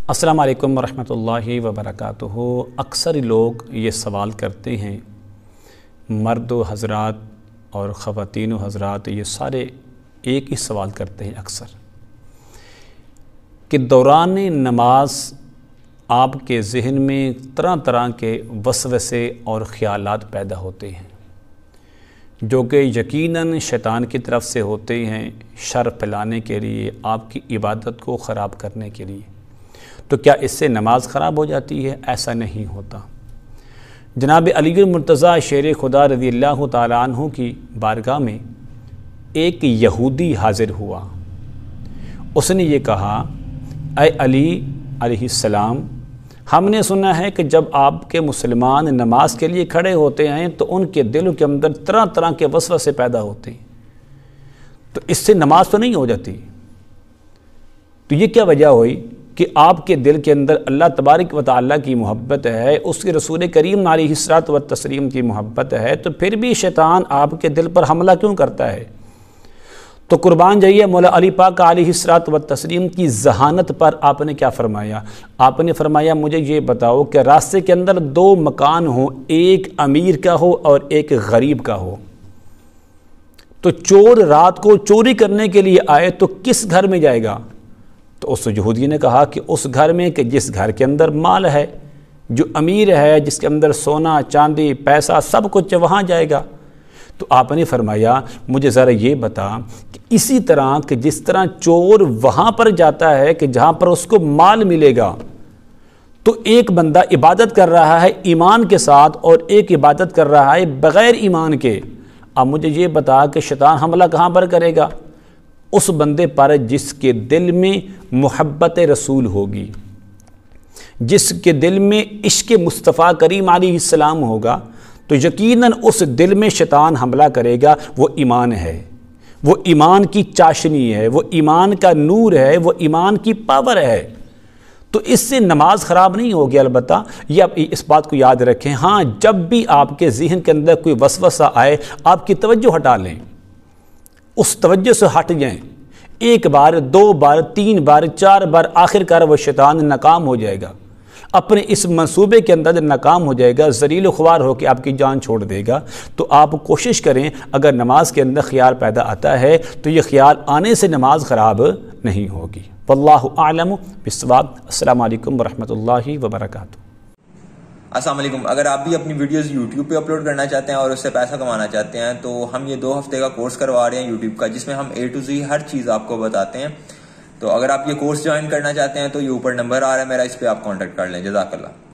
السلام علیکم ورحمۃ اللہ وبرکاتہ۔ اکثر لوگ یہ سوال کرتے ہیں، مرد و حضرات اور خواتین و حضرات یہ سارے ایک ہی سوال کرتے ہیں اکثر، کہ دوران نماز آپ کے ذہن میں طرح طرح کے وسوسے اور خیالات پیدا ہوتے ہیں جو کہ یقیناً شیطان کی طرف سے ہوتے ہیں، شر پھیلانے کے لیے، آپ کی عبادت کو خراب کرنے کے لیے۔ تو کیا اس سے نماز خراب ہو جاتی ہے؟ ایسا نہیں ہوتا۔ جناب علی المرتضیٰ شیر خدا رضی اللہ تعالیٰ عنہ کی بارگاہ میں ایک یہودی حاضر ہوا۔ اس نے یہ کہا، اے علی علیہ السلام، ہم نے سنا ہے کہ جب آپ کے مسلمان نماز کے لیے کھڑے ہوتے ہیں تو ان کے دلوں کے اندر طرح طرح کے وسوسے پیدا ہوتے ہیں، تو اس سے نماز تو نہیں ہو جاتی؟ تو یہ کیا وجہ ہوئی کہ آپ کے دل کے اندر اللہ تبارک و تعالیٰ کی محبت ہے، اس کے رسول کریم علیہ الصلوۃ والتسلیم کی محبت ہے، تو پھر بھی شیطان آپ کے دل پر حملہ کیوں کرتا ہے؟ تو قربان جائیے مولا علی پاک علیہ الصلوۃ والتسلیم کی ذہانت پر آپ نے کیا فرمایا؟ آپ نے فرمایا، مجھے یہ بتاؤ کہ راستے کے اندر دو مکان ہوں، ایک امیر کا ہو اور ایک غریب کا ہو، تو چور رات کو چوری کرنے کے لیے آئے تو کس گھر میں جائے گا؟ تو اس یہودی نے کہا کہ اس گھر میں، کہ جس گھر کے اندر مال ہے، جو امیر ہے، جس کے اندر سونا چاندی پیسہ سب کچھ وہاں جائے گا۔ تو آپ نے فرمایا، مجھے ذرا یہ بتا کہ اسی طرح کہ جس طرح چور وہاں پر جاتا ہے کہ جہاں پر اس کو مال ملے گا، تو ایک بندہ عبادت کر رہا ہے ایمان کے ساتھ اور ایک عبادت کر رہا ہے بغیر ایمان کے، اب مجھے یہ بتا کہ شیطان حملہ کہاں پر کرے گا؟ اس بندے پر جس کے دل میں محبت رسول ہوگی، جس کے دل میں عشق مصطفیٰ کریم علیہ السلام ہوگا، تو یقیناً اس دل میں شیطان حملہ کرے گا۔ وہ ایمان ہے، وہ ایمان کی چاشنی ہے، وہ ایمان کا نور ہے، وہ ایمان کی پاور ہے، تو اس سے نماز خراب نہیں ہوگی۔ البتہ یہ آپ اس بات کو یاد رکھیں، ہاں جب بھی آپ کے ذہن کے اندر کوئی وسوسہ آئے، آپ کی توجہ ہٹا لیں، اس توجہ سے ہٹ جائیں، ایک بار، دو بار، تین بار، چار بار، آخر کار وہ شیطان ناکام ہو جائے گا، اپنے اس منصوبے کے اندر ناکام ہو جائے گا، ذلیل و خوار ہو کے آپ کی جان چھوڑ دے گا۔ تو آپ کوشش کریں، اگر نماز کے اندر خیال پیدا آتا ہے تو یہ خیال آنے سے نماز خراب نہیں ہوگی۔ واللہ اعلم بالصواب۔ السلام علیکم ورحمۃ اللہ وبرکاتہ۔ السلام علیکم۔ اگر آپ بھی اپنی ویڈیوز یوٹیوب پہ اپلوڈ کرنا چاہتے ہیں اور اس سے پیسہ کمانا چاہتے ہیں تو ہم یہ 2 ہفتے کا کورس کروا رہے ہیں یوٹیوب کا، جس میں ہم A to Z ہر چیز آپ کو بتاتے ہیں۔ تو اگر آپ یہ کورس جوائن کرنا چاہتے ہیں تو یہ اوپر نمبر آ رہا ہے میرا، اس پہ آپ کانٹیکٹ کر لیں۔ جزاک اللہ۔